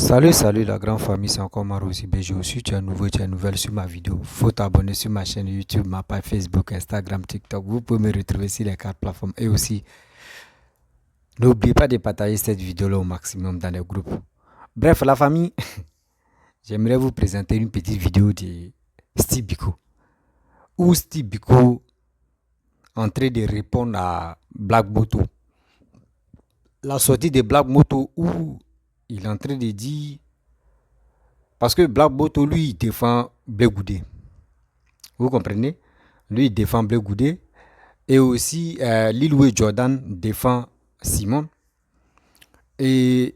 Salut la grande famille, c'est encore Maro aussi. Je suis, tu es nouveau, tu es nouvelle sur ma vidéo. Faut t'abonner sur ma chaîne YouTube, ma page Facebook, Instagram, TikTok. Vous pouvez me retrouver sur les quatre plateformes. Et aussi, n'oubliez pas de partager cette vidéo-là au maximum dans les groupes. Bref, la famille, j'aimerais vous présenter une petite vidéo de Steve Biko. Où Steve Biko est en train de répondre à Black Moto. La sortie de Black Moto où il est en train de dire. Parce que Black Moto, lui, il défend Blé Goudé. Vous comprenez? Lui, il défend Blé Goudé. Et aussi, Lil Wayne Jordan défend Simon. Et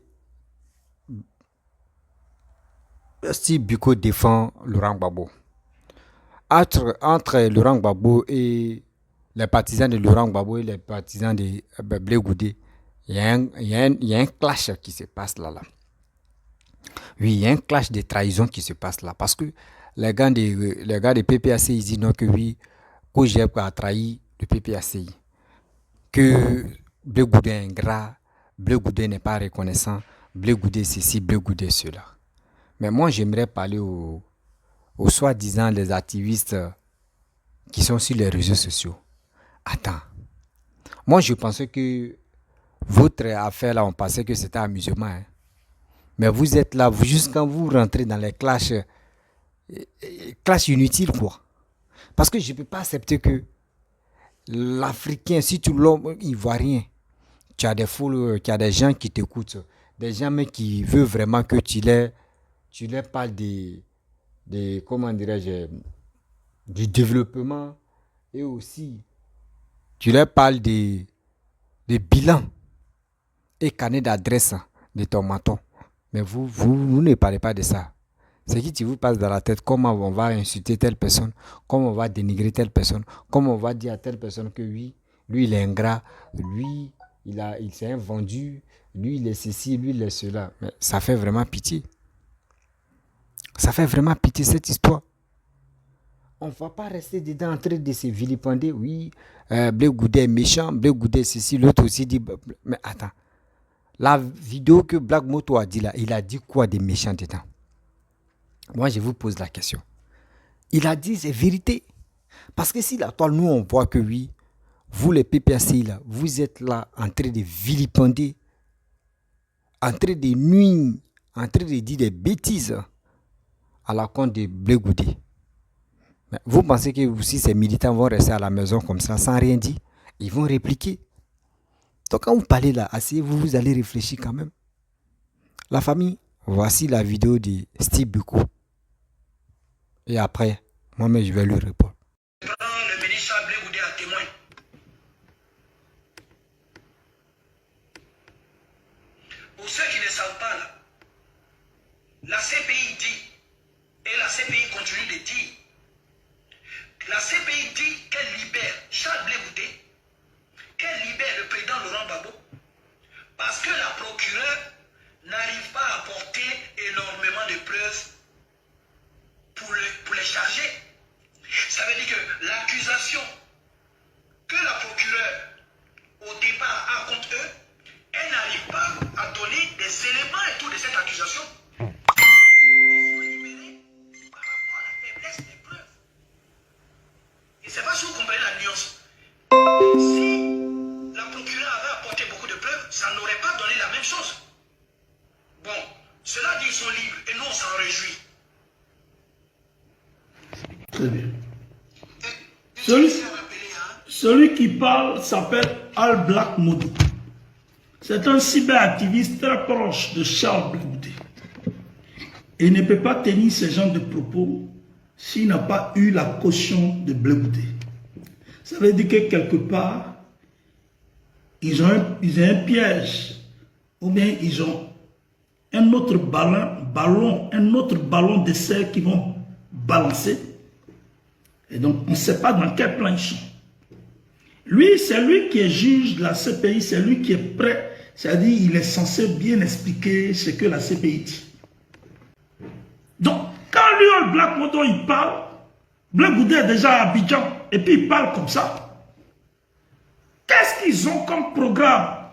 Steve Biko défend Laurent Gbagbo. Entre Laurent Gbagbo et les partisans de Laurent Gbagbo et les partisans de Blé Goudé, il y a un clash qui se passe là. Oui, il y a un clash de trahison qui se passe là. Parce que les gars de PPAC, ils disent non que oui, Kojeb a trahi le PPACI. Que Blé Goudé est ingrat, Blé Goudé n'est pas reconnaissant, Blé Goudé ceci, Blé Goudé cela. Mais moi, j'aimerais parler aux soi-disant les activistes qui sont sur les réseaux sociaux. Attends. Moi, je pensais que votre affaire là, on pensait que c'était amusement. Hein. Mais vous êtes là, juste quand vous rentrez dans les clashs inutiles, quoi. Parce que je ne peux pas accepter que l'Africain, si tu l'homme ivoirien, tu as des followers, tu as des gens qui t'écoutent, des gens mais qui veulent vraiment que tu leur parles comment dirais-je, du développement et aussi tu leur parles des bilans et carnet d'adresse de ton menton. Mais vous ne parlez pas de ça. C'est qui vous passe dans la tête comment on va insulter telle personne, comment on va dénigrer telle personne, comment on va dire à telle personne que oui, lui il est ingrat, lui il s'est vendu, lui il est ceci, lui il est cela. Mais ça fait vraiment pitié. Ça fait vraiment pitié cette histoire. On ne va pas rester dedans en train de se vilipender. Oui, Blé Goudé est méchant, Blé Goudé ceci, l'autre aussi dit. Mais attends. La vidéo que Black Moto a dit là, il a dit quoi de méchant dedans? Moi, je vous pose la question. Il a dit c'est vérité. Parce que si la toile, nous, on voit que oui, vous les PPAC là, vous êtes là en train de vilipender, en train de nuire, en train de dire des bêtises à la compte de Blé Goudé. Mais vous pensez que si ces militants vont rester à la maison comme ça, sans rien dire, ils vont répliquer. Donc quand vous parlez là, asseyez-vous, vous allez réfléchir quand même. La famille, voici la vidéo de Steve Biko. Et après, moi-même, je vais lui répondre. Le ministre Blé Goudé a témoin. Pour ceux qui ne savent pas, là, la CPI dit, et la CPI continue de dire, la CPI dit qu'elle libère Charles Blé Goudé, qu'elle libère le président Laurent Gbagbo, parce que la procureure n'arrive pas à apporter énormément de preuves pour les charger. Ça veut dire que l'accusation que la procureure au départ a contre eux, elle n'arrive pas à donner des éléments et tout de cette accusation. Ils sont libérés par rapport à la faiblesse des preuves. Et c'est pas si vous comprenez la nuance. Si la procureure avait apporté beaucoup de preuves, ça n'aurait pas donné la même chose. Bon, cela dit, ils sont libres et nous on s'en réjouit. Très bien. Celui qui parle s'appelle Al Black Modo. C'est un cyberactiviste très proche de Charles Blé Goudé. Et il ne peut pas tenir ce genre de propos s'il n'a pas eu la caution de Blé Goudé. Ça veut dire que quelque part, ils ont un piège, ou bien ils ont un autre ballon d'essai qu'ils vont balancer. Et donc, on ne sait pas dans quel plan ils sont. Lui, c'est lui qui est juge de la CPI, c'est lui qui est prêt, c'est-à-dire il est censé bien expliquer ce que la CPI dit. Donc, quand lui, Black Moto, il parle, Blé Goudé est déjà à Abidjan, et puis il parle comme ça. Qu'est-ce qu'ils ont comme programme?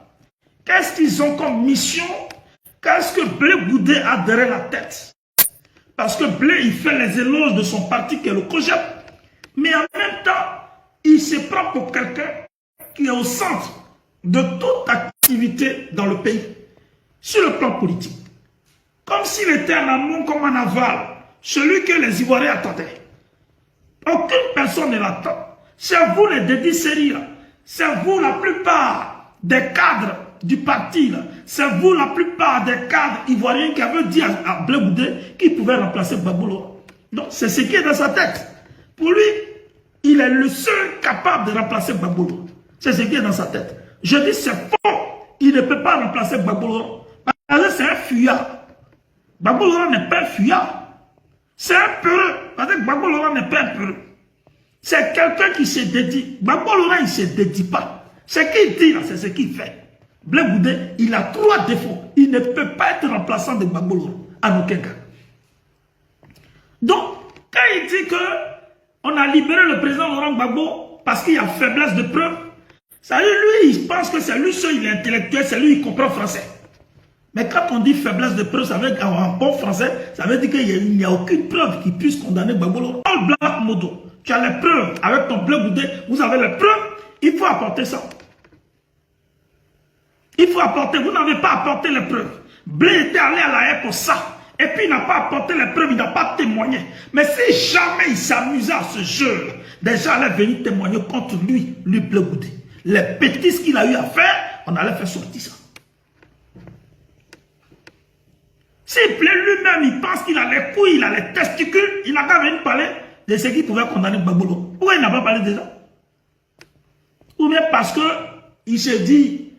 Qu'est-ce qu'ils ont comme mission Qu'est-ce que Blé Goudé a derrière la tête? Parce que Blé, il fait les éloges de son parti qui est le COJEP, mais en même temps, il se prend pour quelqu'un qui est au centre de toute activité dans le pays, sur le plan politique. Comme s'il était en amont comme en aval, celui que les Ivoiriens attendaient. Aucune personne ne l'attend. C'est vous les dédits sérieux, c'est vous la plupart des cadres du parti, c'est vous la plupart des cadres ivoiriens qui avaient dit à Blé Goudé qu'il pouvait remplacer Gbagbo Laurent. Donc c'est ce qui est dans sa tête. Pour lui, il est le seul capable de remplacer Gbagbo Laurent. C'est ce qui est dans sa tête. Je dis c'est faux. Il ne peut pas remplacer Gbagbo Laurent. Parce que c'est un fuyard. Gbagbo Laurent n'est pas un fuyard. C'est un peureux. Parce que Gbagbo Laurent n'est pas un peureux. C'est quelqu'un qui se dédie. Gbagbo Laurent, il ne se dédie pas. Ce qu'il dit là, c'est ce qu'il fait. Blé Goudé, il a 3 défauts. Il ne peut pas être remplaçant de Gbagbo Laurent. En aucun cas. Donc, quand il dit que on a libéré le président Laurent Gbagbo parce qu'il y a faiblesse de preuves, ça veut dire, lui, il pense que c'est lui seul, il est intellectuel, c'est lui qui comprend français. Mais quand on dit faiblesse de preuve, ça veut dire en bon français, ça veut dire qu'il n'y a aucune preuve qui puisse condamner Gbagbo Laurent. All Black Modo, tu as les preuves avec ton Blé Goudé, vous avez les preuves, il faut apporter ça. Il faut apporter, vous n'avez pas apporté les preuves. Blé était allé à la haie pour ça. Et puis il n'a pas apporté les preuves, il n'a pas témoigné. Mais si jamais il s'amusait à ce jeu, des gens allaient venir témoigner contre lui, Blé Goudé. Les bêtises qu'il a eu à faire, on allait faire sortir ça. S'il plaît lui-même, il pense qu'il a les couilles, il a les testicules, il n'a qu'à venir parler de ce qui pouvait condamner Gbagbo Laurent. Pourquoi il n'a pas parlé déjà? Ou bien parce qu'il se dit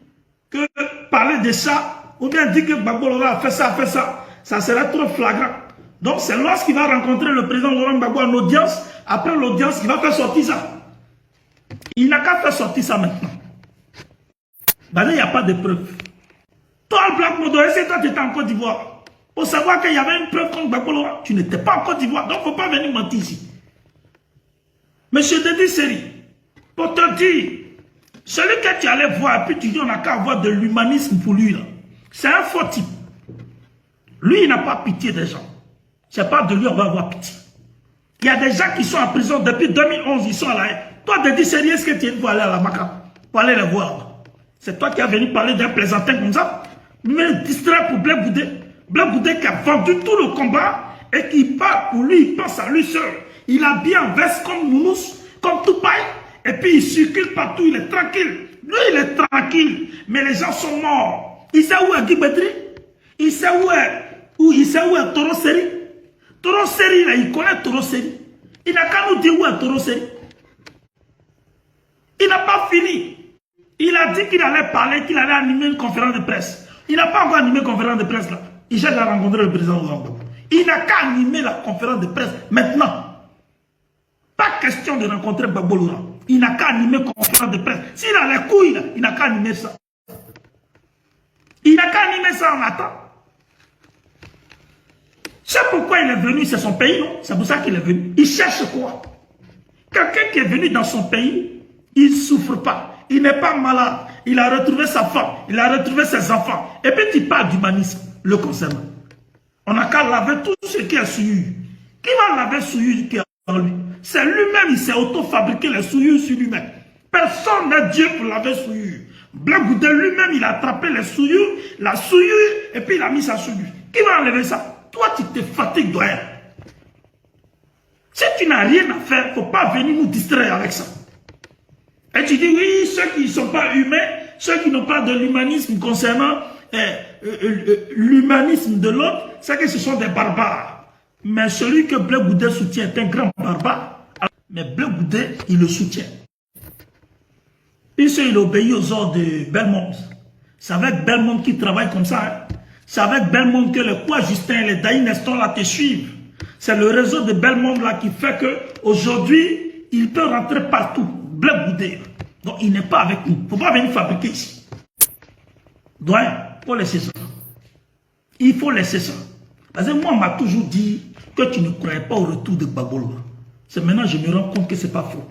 que parler de ça, ou bien dire que Gbagbo Laurent a fait ça, ça serait trop flagrant. Donc c'est lorsqu'il va rencontrer le président Laurent Gbagbo en audience, après l'audience, il va faire sortir ça. Il n'a qu'à faire sortir ça maintenant. Ben, il n'y a pas de preuve. Toi, le Black Modo, est-ce que toi tu étais en Côte d'Ivoire? Pour savoir qu'il y avait une preuve contre Gbagbo Laurent, tu n'étais pas en Côte d'Ivoire, donc il ne faut pas venir mentir ici. Monsieur Dédi Seri, pour te dire, celui que tu allais voir, et puis tu dis on n'a qu'à avoir de l'humanisme pour lui, c'est un faux type. Lui, il n'a pas pitié des gens. C'est pas de lui on va avoir pitié. Il y a des gens qui sont en prison depuis 2011, ils sont à la haine. Toi, Dédi Seri, est-ce que tu es pour aller à la Maca, pour aller les voir? C'est toi qui as venu parler d'un plaisantin comme ça, mais distrait pour Blé Goudé. Blé Goudé qui a vendu tout le combat et qui part pour lui, il pense à lui seul. Il a bien veste comme Mounous, comme Toupaï, et puis il circule partout, il est tranquille. Lui, il est tranquille, mais les gens sont morts. Il sait où est Guy Bedri? Il sait où est Toro Seri? Toro Seri, là, il connaît Toro Seri. Il n'a qu'à nous dire où est Toro Seri. Il n'a pas fini. Il a dit qu'il allait parler, qu'il allait animer une conférence de presse. Il n'a pas encore animé une conférence de presse là. Il cherche à rencontrer le président Laurent Gbagbo. Il n'a qu'à animer la conférence de presse maintenant. Pas question de rencontrer Gbagbo Laurent. Il n'a qu'à animer une conférence de presse. S'il a les couilles là, il n'a qu'à animer ça. Il n'a qu'à animer ça en attendant. C'est pourquoi il est venu, c'est son pays, non? C'est pour ça qu'il est venu. Il cherche quoi? Quelqu'un qui est venu dans son pays, il ne souffre pas. Il n'est pas malade. Il a retrouvé sa femme. Il a retrouvé ses enfants. Et puis tu parles d'humanisme le concernant. On n'a qu'à laver tout ce qui est souillure. Qui va laver souillure qui est en lui? C'est lui-même, il s'est auto-fabriqué les souillures sur lui-même. Personne n'est Dieu pour laver souillure. Blé Goudé lui-même, il a attrapé les souillures, la souillure, et puis il a mis ça sur lui. Qui va enlever ça? Toi, tu te fatigues de rien. Si tu n'as rien à faire, il ne faut pas venir nous distraire avec ça. Et tu dis, oui, ceux qui ne sont pas humains, ceux qui n'ont pas de l'humanisme concernant l'humanisme de l'autre, c'est que ce sont des barbares. Mais celui que Blé Goudé soutient est un grand barbare. Mais Blé Goudé, il le soutient. Puisqu'il il obéit aux ordres de Belmont. C'est avec Belmont qui travaille comme ça. Hein. C'est avec Belmont que les Quoi Justin et les Daï Neston là te suivent. C'est le réseau de Belmont là qui fait qu'aujourd'hui, il peut rentrer partout. Blé Goudé. Donc il n'est pas avec nous. Il ne faut pas venir fabriquer ici. Donc, il faut laisser ça. Il faut laisser ça. Parce que moi, on m'a toujours dit que tu ne croyais pas au retour de Gbagbo Laurent. C'est maintenant que je me rends compte que ce n'est pas faux.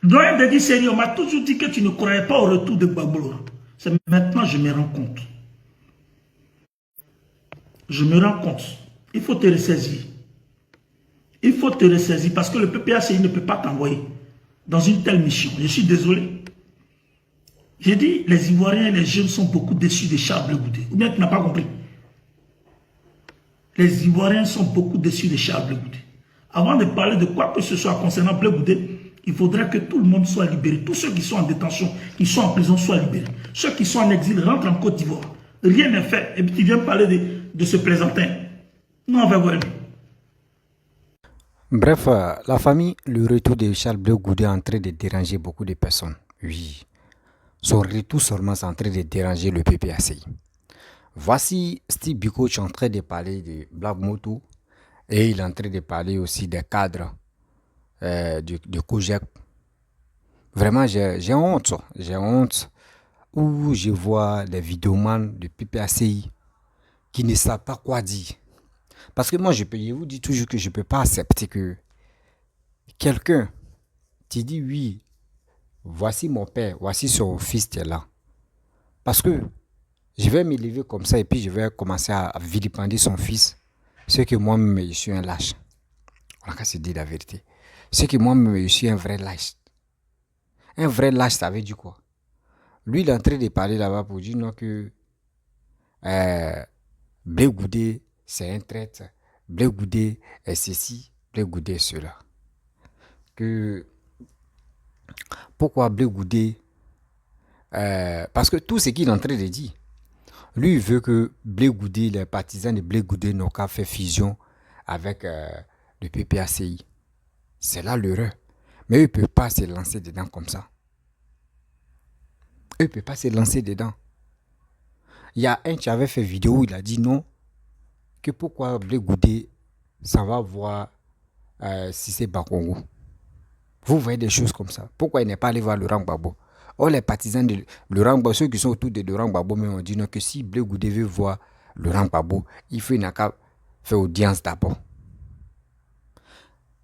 Doyen Dédi Seri, on m'a toujours dit que tu ne croyais pas au retour de Gbagbo Laurent. C'est maintenant que je me rends compte. je me rends compte. Il faut te ressaisir. Il faut te ressaisir parce que le PPACI ne peut pas t'envoyer dans une telle mission. Je suis désolé. J'ai dit, les Ivoiriens et les jeunes sont beaucoup déçus de Charles Blé Goudé. Ou bien tu n'as pas compris. Les Ivoiriens sont beaucoup déçus de Charles Blé Goudé. Avant de parler de quoi que ce soit concernant Blé Goudé, il faudrait que tout le monde soit libéré. Tous ceux qui sont en détention, qui sont en prison, soient libérés. Ceux qui sont en exil rentrent en Côte d'Ivoire. Rien n'est fait. Et puis tu viens parler de ce plaisantin. Non, on va voir. Bref, la famille, le retour de Charles Blé Goudé est en train de déranger beaucoup de personnes. Oui. Son retour seulement est en train de déranger le PPACI. Voici Steve Biko qui est en train de parler de Black Moto et il est en train de parler aussi des cadres de Kojak. Vraiment, j'ai honte. J'ai honte où je vois les vidéomans de PPACI qui ne savent pas quoi dire. Parce que moi, je vous dis toujours que je ne peux pas accepter que quelqu'un te dit oui, voici mon père, voici son fils qui est là. Parce que je vais me lever comme ça et puis je vais commencer à vilipender son fils. C'est que moi-même, je suis un lâche. On a qu'à se dire la vérité. C'est que moi-même, je suis un vrai lâche. Un vrai lâche, ça veut dire quoi? Lui, il est en train de parler là-bas pour dire non que Blé Goudé, c'est un traître. Blé Goudé est ceci, Blé Goudé est cela. Que pourquoi Blé Goudé parce que tout ce qu'il est en train de dire, lui il veut que Blé Goudé, les partisans de Blé Goudé n'ont qu'à faire fusion avec le PPACI. C'est là l'erreur. Mais eux ne peuvent pas se lancer dedans comme ça. Eux ne peuvent pas se lancer dedans. Il y a un qui avait fait vidéo où il a dit non, que pourquoi Blé Goudé, ça va voir Cissé Bakongo. Vous voyez des choses comme ça. Pourquoi il n'est pas allé voir Laurent Gbagbo? Or, les partisans de Laurent Gbagbo, ceux qui sont autour de Laurent Gbagbo, mais on dit non, que si Blé Goudé veut voir Laurent Gbagbo, il faut une faire audience d'abord.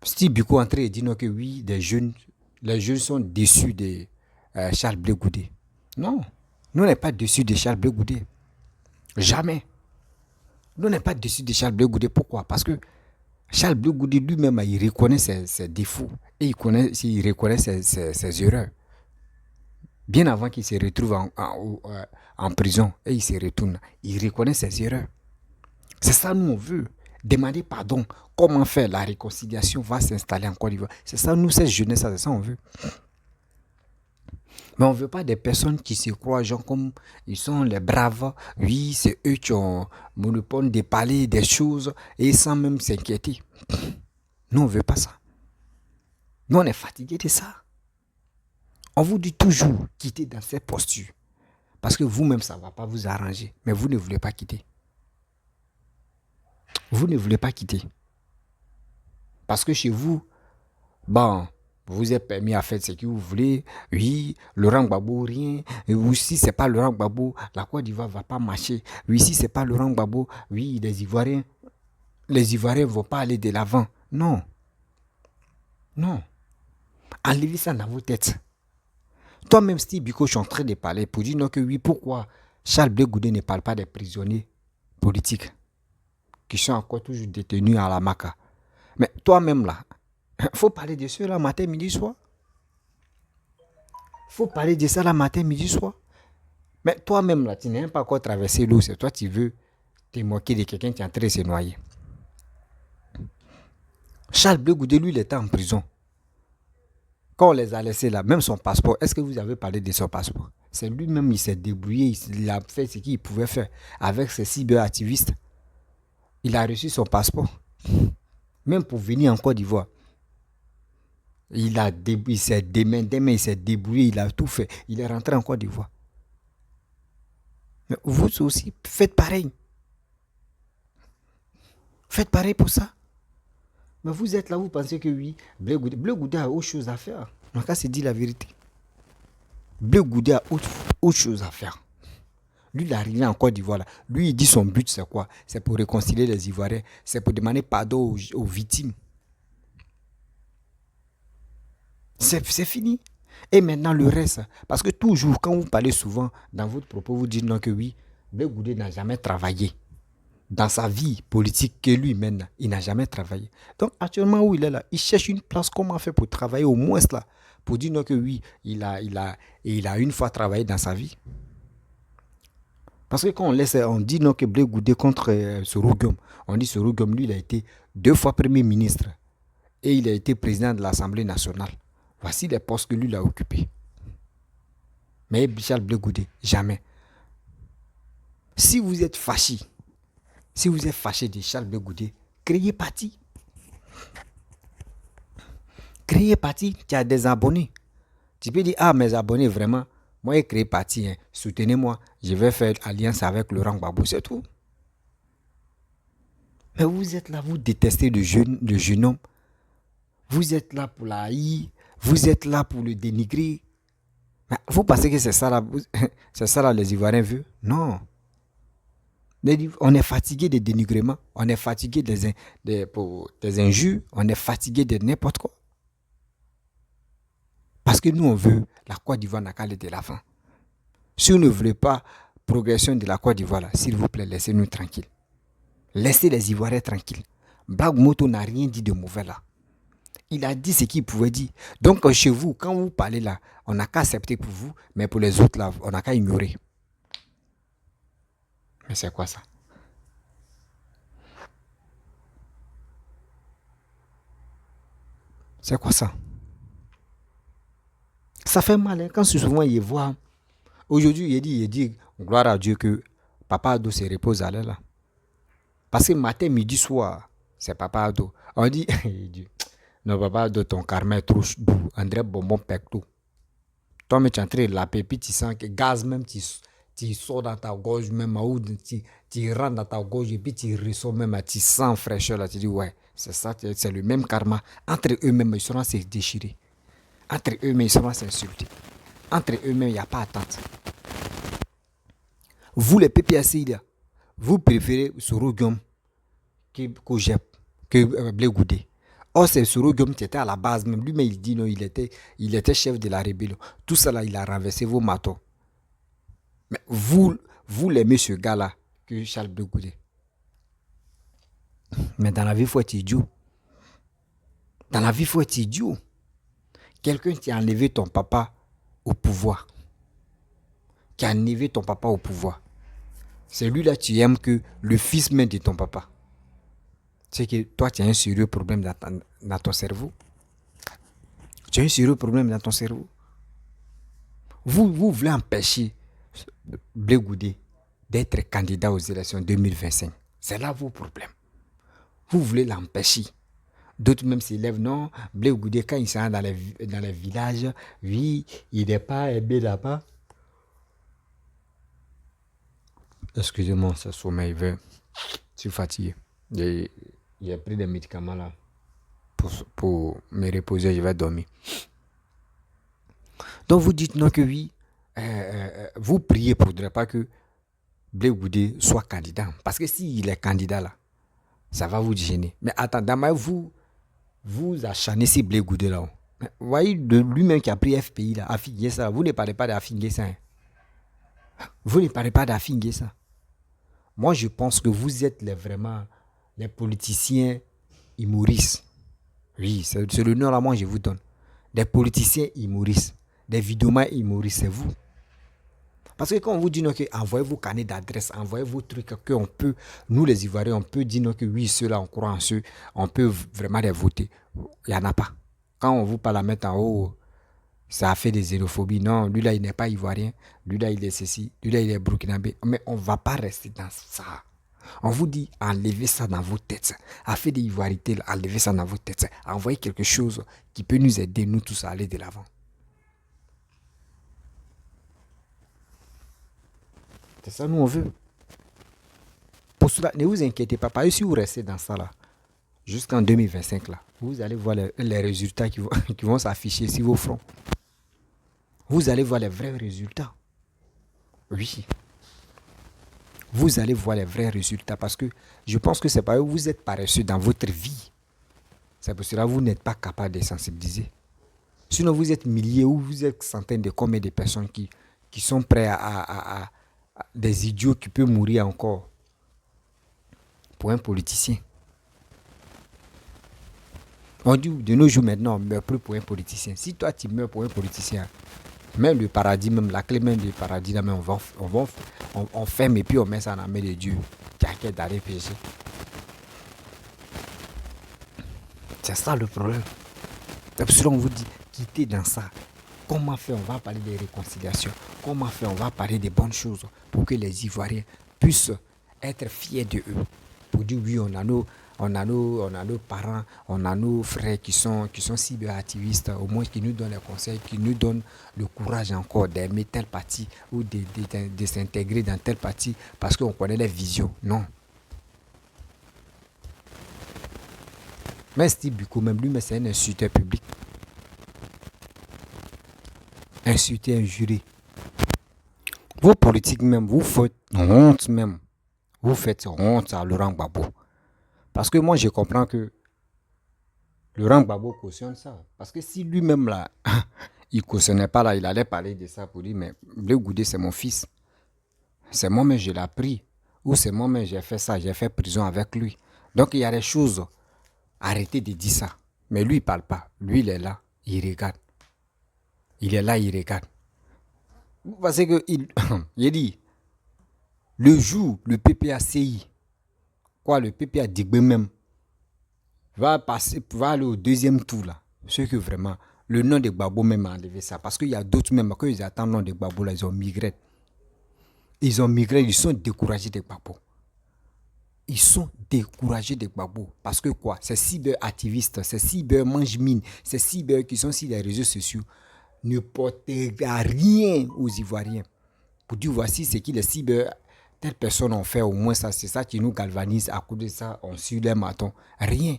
Steve Biko est en train de dire non, que oui, les jeunes sont déçus de Charles Blé Goudé. Non, nous n'sommes pas déçus de Charles Blé Goudé. Jamais. Nous n'sommes pas déçus de Charles Blé Goudé. Pourquoi? Parce que Charles Blé Goudé lui-même, il reconnaît ses défauts et il reconnaît ses erreurs. Bien avant qu'il se retrouve en prison et il se retourne, il reconnaît ses erreurs. C'est ça nous on veut. Demander pardon. Comment faire la réconciliation va s'installer en Côte d'Ivoire. C'est ça nous, cette jeunesse, c'est ça on veut. Mais on ne veut pas des personnes qui se croient genre comme ils sont les braves. Oui, c'est eux qui ont monopole de parler des choses et sans même s'inquiéter. Nous, on ne veut pas ça. Nous, on est fatigué de ça. On vous dit toujours quitter dans cette posture. Parce que vous-même, ça ne va pas vous arranger. Mais vous ne voulez pas quitter. Vous ne voulez pas quitter. Parce que chez vous, bon, vous êtes permis à faire ce que vous voulez. Oui, Laurent Gbagbo, rien. Ou si ce n'est pas Laurent Gbagbo, la Côte d'Ivoire ne va pas marcher. Oui, si ce n'est pas Laurent Gbagbo, oui, les Ivoiriens ne vont pas aller de l'avant. Non. Non. Enlevez ça dans vos têtes. Toi-même, Steve Biko, je suis en train de parler pour dire non que oui, pourquoi Charles Blé Goudé ne parle pas des prisonniers politiques qui sont encore toujours détenus à la Maca. Mais toi-même là, il faut parler de cela matin, midi, soir. Il faut parler de ça là matin, midi, soir. Mais toi-même là, tu n'as même pas encore traversé l'eau. C'est toi qui veux te moquer de quelqu'un qui est en train de se noyer. Charles Blé Goudé, lui, il était en prison. Quand on les a laissés là, même son passeport, est-ce que vous avez parlé de son passeport? C'est lui-même, il s'est débrouillé, il a fait ce qu'il pouvait faire avec ses cyberactivistes. Il a reçu son passeport. Même pour venir en Côte d'Ivoire. Il s'est démêlé, il s'est débrouillé, il a tout fait. Il est rentré en Côte d'Ivoire. Mais vous aussi, faites pareil. Faites pareil pour ça. Mais vous êtes là, vous pensez que oui, Blé Goudé a autre chose à faire. En cas, c'est dit la vérité. Blé Goudé a autre chose à faire. Lui, il est arrivé en Côte d'Ivoire. Là. Lui, il dit son but, c'est quoi? C'est pour réconcilier les Ivoiriens. C'est pour demander pardon aux victimes. C'est fini. Et maintenant, le reste. Parce que toujours, quand vous parlez souvent dans votre propos, vous dites non que oui, Blé Goudé n'a jamais travaillé. dans sa vie politique que lui mène, il n'a jamais travaillé. Donc actuellement où il est là, il cherche une place, comment faire pour travailler au moins là, pour dire non que oui, il a une fois travaillé dans sa vie. Parce que quand on dit non que Blé Goudé contre Sorougom, on dit Sorougom, lui, il a été 2 fois Premier ministre et il a été président de l'Assemblée nationale. Voici les postes que lui, il a occupés. Mais Charles Blé Goudé, jamais. Si vous êtes fâché de Charles Blé Goudé, créez parti. Créez parti, tu as des abonnés. Tu peux dire, ah, mes abonnés, vraiment, moi, j'ai créé parti, hein, soutenez-moi, je vais faire alliance avec Laurent Gbagbo, c'est tout. Mais vous êtes là, vous détestez le jeune homme. Vous êtes là pour la haïr, vous êtes là pour le dénigrer. Mais vous pensez que c'est ça là, c'est ça là les Ivoiriens veulent? Non. On est fatigué des dénigrements, on est fatigué des injures, on est fatigué de n'importe quoi. Parce que nous, on veut la Côte d'Ivoire n'a qu'à aller de l'avant. Si vous ne voulez pas progression de la Côte d'Ivoire, là, s'il vous plaît, laissez-nous tranquilles. Laissez les Ivoiriens tranquilles. Black Moto n'a rien dit de mauvais là. Il a dit ce qu'il pouvait dire. Donc chez vous, quand vous parlez là, on n'a qu'à accepter pour vous, mais pour les autres là, on n'a qu'à ignorer. Mais c'est quoi ça? C'est quoi ça? Ça fait mal, hein, quand souvent il voit. Aujourd'hui, il dit, gloire à Dieu que Papa Ado se repose à l'air là. Parce que matin, midi, soir, c'est Papa Ado. On dit, non, Papa Ado, ton karma est trop doux. André Bonbon pecto. Toi, mais tu es en train de laper, puis tu sens que gaz même, tu sors dans ta gorge même, ou tu rentres dans ta gorge, et puis tu ressors même, tu sens fraîcheur là. Tu dis, ouais, c'est ça, c'est le même karma. Entre eux-mêmes, ils seront se déchirer. Entre eux-mêmes, ils seront s'insulter. Entre eux-mêmes, il n'y a pas d'attente. Vous, les PPAC, vous préférez Sorougom que Blé Goudé. Or, c'est Sorougom qui était à la base, même lui, mais il dit non, il était chef de la rébellion. Tout ça là, il a renversé vos matons. Mais vous l'aimez ce gars-là, que Charles Blé Goudé. Mais dans la vie, il faut être idiot. Dans la vie, il faut être idiot. Quelqu'un qui a enlevé ton papa au pouvoir. Qui a enlevé ton papa au pouvoir. C'est lui là tu aimes que le fils même de ton papa. C'est que toi tu as un sérieux problème dans ton cerveau. Tu as un sérieux problème dans ton cerveau. Vous voulez empêcher Blé Goudé d'être candidat aux élections 2025. C'est là vos problèmes. Vous voulez l'empêcher. D'autres même s'élèvent, non, Blé Goudé, quand il s'en va dans les villages, oui, il n'est pas aimé là-bas. Excusez-moi, ce sommeil, je suis fatigué. J'ai pris des médicaments là pour me reposer, je vais dormir. Donc vous dites non que oui, vous priez pour ne pas que Blé Goudé soit candidat. Parce que s'il est candidat là, ça va vous gêner. Mais attendez, vous acharnez si Blé Goudé là. Vous voyez, lui-même qui a pris FPI là, Afi Guessa, vous ne parlez pas d'Afi Guessa. Hein. Vous ne parlez pas d'Afi Guessa. Moi, je pense que vous êtes vraiment les politiciens humoristes. Oui, c'est le nom là, moi, je vous donne. Des politiciens humoristes, des vidéomans humoristes, c'est vous. Parce que quand on vous dit que envoyez vos carnets d'adresse, envoyez vos trucs, que on peut, nous les Ivoiriens, on peut dire que oui, ceux-là, on croit en ceux, on peut vraiment les voter. Il n'y en a pas. Quand on vous parle à mettre en haut, ça a fait des xénophobies. Non, lui là, il n'est pas ivoirien. Lui là, il est ceci. Lui là, il est burkinabé. Mais on ne va pas rester dans ça. On vous dit, enlevez ça dans vos têtes. Afin d'ivoirité, enlevez ça dans vos têtes. Envoyez quelque chose qui peut nous aider, nous tous, à aller de l'avant. C'est ça, nous, on veut. Pour cela, ne vous inquiétez pas. Parce que si vous restez dans ça là, jusqu'en 2025 là, vous allez voir les résultats qui vont s'afficher sur vos fronts. Vous allez voir les vrais résultats. Oui. Vous allez voir les vrais résultats parce que je pense que c'est parce que vous êtes paresseux dans votre vie. C'est pour cela que vous n'êtes pas capable de sensibiliser. Sinon, vous êtes milliers ou vous êtes centaines de combien de personnes qui sont prêts à des idiots qui peuvent mourir encore. pour un politicien. On dit de nos jours maintenant, on ne meurt plus pour un politicien. Si toi tu meurs pour un politicien, même le paradis, même la clé même du paradis, là, même on ferme et puis on met ça dans la main de Dieu. Qui a qu'à d'aller pécher. C'est ça le problème. C'est pour cela qu'on vous dit, quittez dans ça. Comment faire? On va parler des réconciliations. Comment faire? On va parler des bonnes choses pour que les Ivoiriens puissent être fiers de eux. Pour dire oui, on a nos parents, on a nos frères qui sont cyberactivistes, au moins qui nous donnent les conseils, qui nous donnent le courage encore d'aimer tel parti ou de s'intégrer dans tel parti parce qu'on connaît les visions. Non. Mais Steve Biko, même lui, mais c'est un insulteur public. Insulter, injurer. Vos politiques même, vous faites honte même. Vous faites honte à Laurent Gbagbo. Parce que moi, je comprends que Laurent Gbagbo cautionne ça. Parce que si lui-même, là, il ne cautionnait pas, là, il allait parler de ça pour dire, mais Blé Goudé, c'est mon fils. C'est moi-même, je l'ai pris. Ou c'est moi-même, j'ai fait ça, j'ai fait prison avec lui. Donc, il y a des choses. Arrêtez de dire ça. Mais lui, il ne parle pas. Lui, il est là, il regarde. Il est là, il regarde. Parce que il dit, le jour, le PPACI, le PPA Digbe même, va aller au deuxième tour là. Ce que vraiment, le nom de Gbagbo même a enlevé ça. Parce qu'il y a d'autres même, quand ils attendent le nom de Gbagbo là, ils ont migré. Ils sont découragés de Gbagbo. Ils sont découragés de Gbagbo. Parce que quoi? Ces cyberactivistes, ces cyber-mange-mine, ces cyber qui sont sur les réseaux sociaux ne portent rien aux Ivoiriens. Pour dire voici ce que les cyber, telles personnes ont fait, au moins ça, c'est ça qui nous galvanise. À cause de ça, on suit les matons. Rien.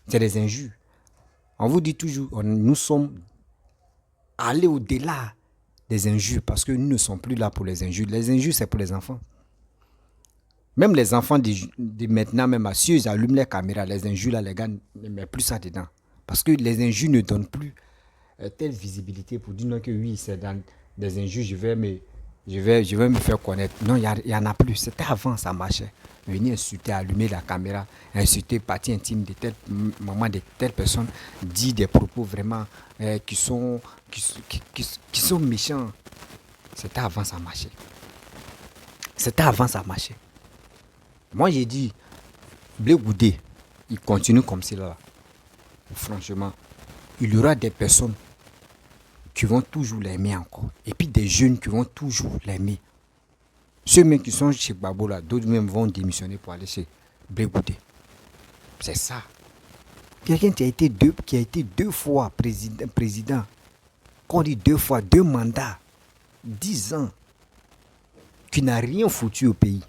C'est des injures. On vous dit toujours, nous sommes allés au-delà des injures parce que nous ne sommes plus là pour les injures. Les injures, c'est pour les enfants. Même les enfants de maintenant, même si ils allument les caméras, les injures, là, les gars ne mettent plus ça dedans. Parce que les injures ne donnent plus telle visibilité pour dire non que oui, c'est dans des injures, je vais me faire connaître. Non, il n'y en a plus. C'était avant, ça marchait. Venir insulter, allumer la caméra, insulter partie intime de telle maman, de telle personne, dire des propos vraiment qui sont méchants. C'était avant, ça marchait. Moi, j'ai dit, Blé Goudé, il continue comme cela. Franchement, il y aura des personnes qui vont toujours l'aimer encore. Et puis des jeunes qui vont toujours l'aimer. Ceux même qui sont chez Gbagbo là, d'autres même vont démissionner pour aller chez Blé Goudé. C'est ça. Quelqu'un qui a été deux fois président. Quand on dit 2 fois, 2 mandats, 10 ans, qui n'a rien foutu au pays,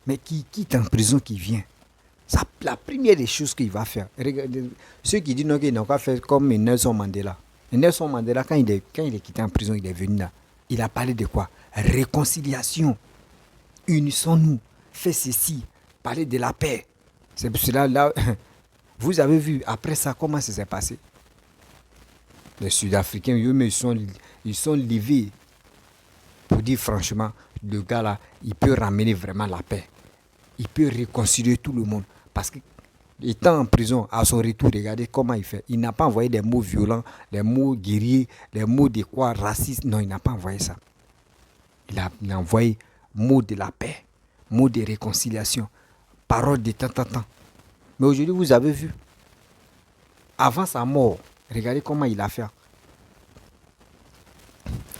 mais qui quitte en prison, qui vient. Ça, la première des choses qu'il va faire. Regardez, ceux qui disent non, qu'ils n'ont pas fait comme Nelson Mandela. Nelson Mandela, quand il est quitté en prison, il est venu là. Il a parlé de quoi? Réconciliation. Unissons-nous. Fais ceci. Parler de la paix. C'est pour cela, là, vous avez vu, après ça, comment ça s'est passé? Les Sud-Africains, ils sont levés pour dire franchement, le gars là, il peut ramener vraiment la paix. Il peut réconcilier tout le monde. Parce que, étant en prison, à son retour, regardez comment il fait. Il n'a pas envoyé des mots violents, des mots guerriers, des mots de quoi racistes. Non, il n'a pas envoyé ça. Il a envoyé mots de la paix, mots de réconciliation, paroles de tant. Mais aujourd'hui, vous avez vu, avant sa mort, regardez comment il a fait.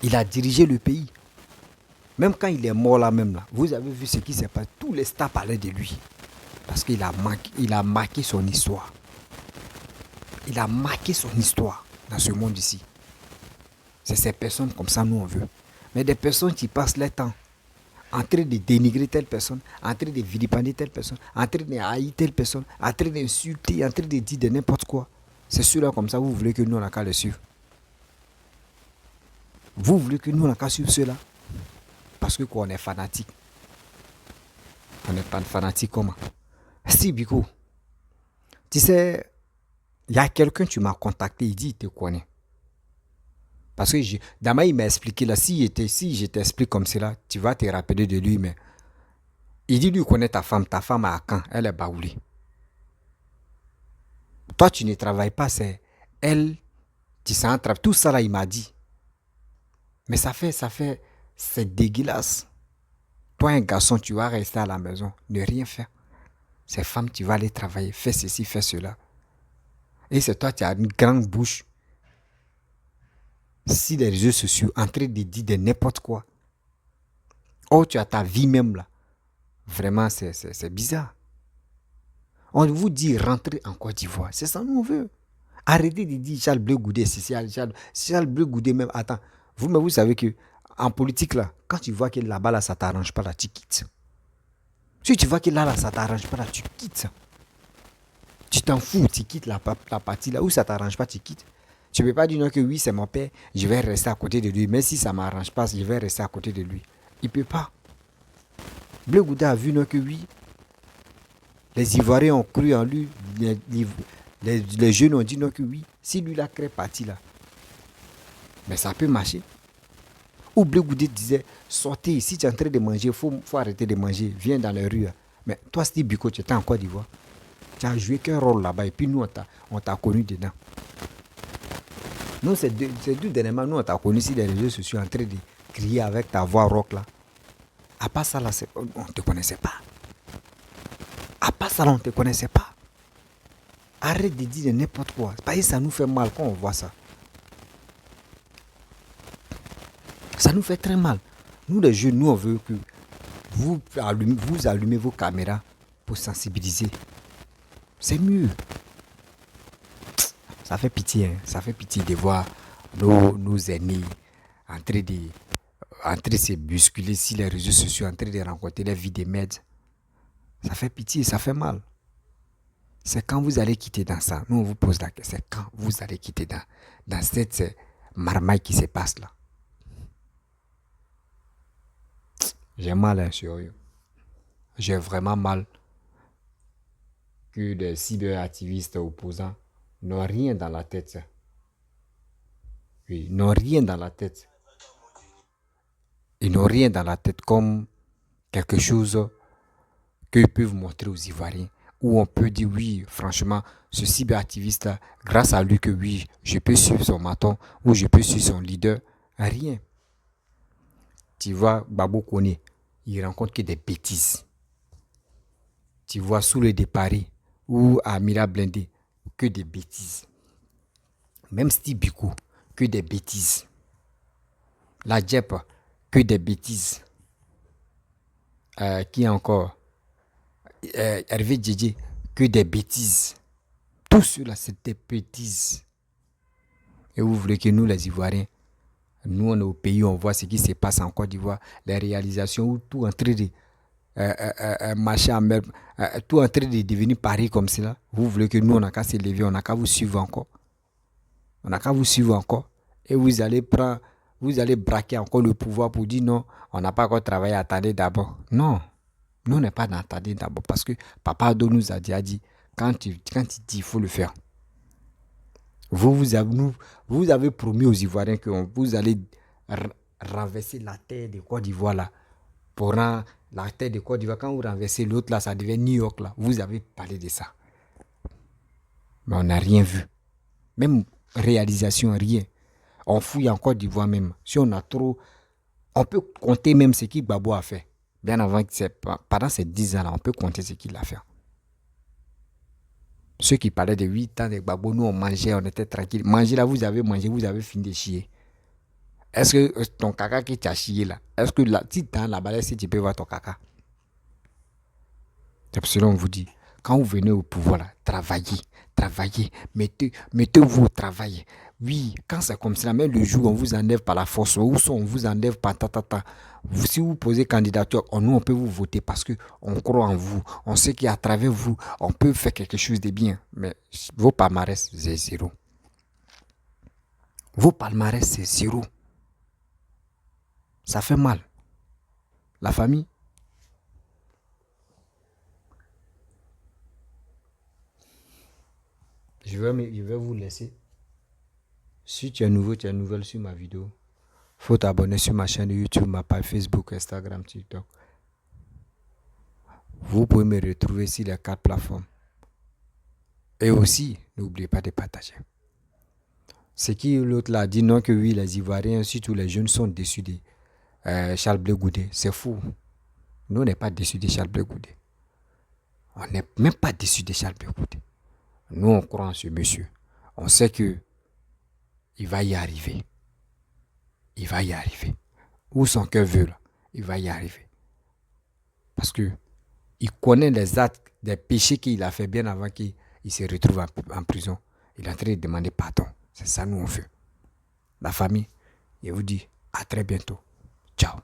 Il a dirigé le pays. Même quand il est mort là même là, vous avez vu ce qui s'est passé. Tous les stars parlaient de lui. Parce qu'il a marqué son histoire. Il a marqué son histoire dans ce monde ici. C'est ces personnes comme ça nous on veut. Mais des personnes qui passent leur temps en train de dénigrer telle personne, en train de vilipender telle personne, en train de haïr telle personne, en train d'insulter, en train de dire de n'importe quoi. C'est ceux-là comme ça, vous voulez que nous on n'a qu'à le suivre. Vous voulez que nous on n'a qu'à suivre ceux-là. Parce que quoi, on est fanatique. On n'est pas fanatique comment? Si, Biko, tu sais, il y a quelqu'un qui m'a contacté, il dit, il te connaît. Parce que Dama, il m'a expliqué là, si je t'explique comme cela, tu vas te rappeler de lui, mais Il dit, lui connaît ta femme à Caen, elle est baoulée. Toi, tu ne travailles pas, c'est elle, tu s'en travaille. Tout ça là, il m'a dit. Mais c'est dégueulasse. Toi, un garçon, tu vas rester à la maison, ne rien faire. Ces femmes, tu vas aller travailler, fais ceci, fais cela. Et c'est toi, tu as une grande bouche. Si les réseaux sociaux en train de dire de n'importe quoi. Oh, tu as ta vie même là. Vraiment, c'est bizarre. On vous dit rentrer en Côte d'Ivoire. C'est ça nous on veut. Arrêtez de dire Charles Bleu Goudé, c'est Charles Bleu Goudé même. Attends, vous savez que en politique là, quand tu vois que là-bas là, ça t'arrange pas là, tu quittes. Si tu vois que là, ça t'arrange pas là, tu quittes. Tu t'en fous, tu quittes la partie là où ça t'arrange pas, tu quittes. Tu ne peux pas dire non que oui, c'est mon père, je vais rester à côté de lui. Mais si ça ne m'arrange pas, je vais rester à côté de lui. Il ne peut pas. Bleu Goudé a vu non que oui. Les Ivoiriens ont cru en lui. Les jeunes ont dit non que oui. Si lui l'a créé parti là, mais ça peut marcher. Ou Bleu Goudé disait, sortez, si tu es en train de manger, il faut arrêter de manger. Viens dans les rues. Mais toi, Steve Biko, tu étais en Côte d'Ivoire. Tu as joué qu'un rôle là-bas et puis nous, on t'a connu dedans. Nous, c'est deux dernièrement, nous, on t'a connu sur les réseaux sociaux en train de crier avec ta voix rock là. À part ça, là, on ne te connaissait pas. À part ça, là, on ne te connaissait pas. Arrête de dire n'importe quoi. Parce que ça nous fait mal quand on voit ça. Ça nous fait très mal. Nous, les jeunes, nous, on veut que vous allumez vos caméras pour sensibiliser. C'est mieux. Ça fait pitié, hein? Ça fait pitié de voir nos aînés en train de se bousculer sur les réseaux sociaux, en train de rencontrer la vie des mètres. Ça fait pitié, ça fait mal. C'est quand vous allez quitter dans ça. Nous, on vous pose la question. C'est quand vous allez quitter dans cette marmaille qui se passe là. J'ai mal, hein, sérieux. J'ai vraiment mal que des cyberactivistes opposants n'ont rien dans la tête. Oui, n'ont rien dans la tête. Ils n'ont rien dans la tête comme quelque chose qu'ils peuvent montrer aux Ivoiriens. Où on peut dire oui, franchement, ce cyberactiviste, grâce à lui que oui, je peux suivre son maton ou je peux suivre son leader. Rien. Tu vois, Babo Kone, il rencontre que des bêtises. Tu vois, sous le départ ou à Mira Blindé, que des bêtises. Même Steve Biko, que des bêtises. La Djep, que des bêtises. Qui encore Hervé Djedje, que des bêtises. Tout cela, c'est des bêtises. Et vous voulez que nous, les Ivoiriens, nous, on est au pays, on voit ce qui se passe en Côte d'Ivoire, les réalisations, où tout en train de marcher en mer, tout en train de devenir Paris comme cela. Vous voulez que nous, on n'a qu'à se lever, on n'a qu'à vous suivre encore. On n'a qu'à vous suivre encore. Et vous allez braquer encore le pouvoir pour dire non, on n'a pas encore travaillé, attendez d'abord. Non. Nous, on n'est pas dans attendez d'abord parce que Papa Ado nous a dit, quand il dit, il faut le faire. Vous avez promis aux Ivoiriens que vous allez renverser la terre de Côte d'Ivoire là. Pour rendre la terre de Côte d'Ivoire, quand vous renversez l'autre là, ça devient New York là. Vous avez parlé de ça. Mais on n'a rien vu. Même réalisation, rien. On fouille en Côte d'Ivoire même. Si on a trop, on peut compter même ce que Gbagbo a fait. Bien avant, pendant ces 10 ans-là, on peut compter ce qu'il a fait. Ceux qui parlaient de 8 ans de Gbagbo, nous on mangeait, on était tranquille. Manger là, vous avez mangé, vous avez fini de chier. Est-ce que ton caca qui t'a chié là, est-ce que si tu as la balai, si tu peux voir ton caca? C'est pour cela qu'on vous dit, quand vous venez au pouvoir là, travaillez, mettez-vous au travail. Oui, quand c'est comme ça, même le jour où on vous enlève par la force, ou on vous enlève par si vous posez candidature, nous on peut vous voter parce qu'on croit en vous. On sait qu'à travers vous, on peut faire quelque chose de bien. Mais vos palmarès, c'est zéro. Vos palmarès, c'est zéro. Ça fait mal. La famille. Je vais vous laisser. Si tu es nouveau, tu es nouvelle sur ma vidéo, faut t'abonner sur ma chaîne YouTube, ma page Facebook, Instagram, TikTok. Vous pouvez me retrouver sur les 4 plateformes. Et aussi, n'oubliez pas de partager. Ce qui l'autre là dit non que oui, les Ivoiriens, surtout les jeunes, sont déçus de Charles Blé Goudé. C'est fou. Nous, on n'est pas déçus de Charles Blé Goudé. On n'est même pas déçus de Charles Blé Goudé. Nous, on croit en ce monsieur. On sait que il va y arriver. Il va y arriver. Où son cœur veut, là, il va y arriver. Parce que il connaît les actes, des péchés qu'il a fait bien avant qu'il se retrouve en prison. Il est en train de demander pardon. C'est ça nous on veut. La famille, je vous dis à très bientôt. Ciao.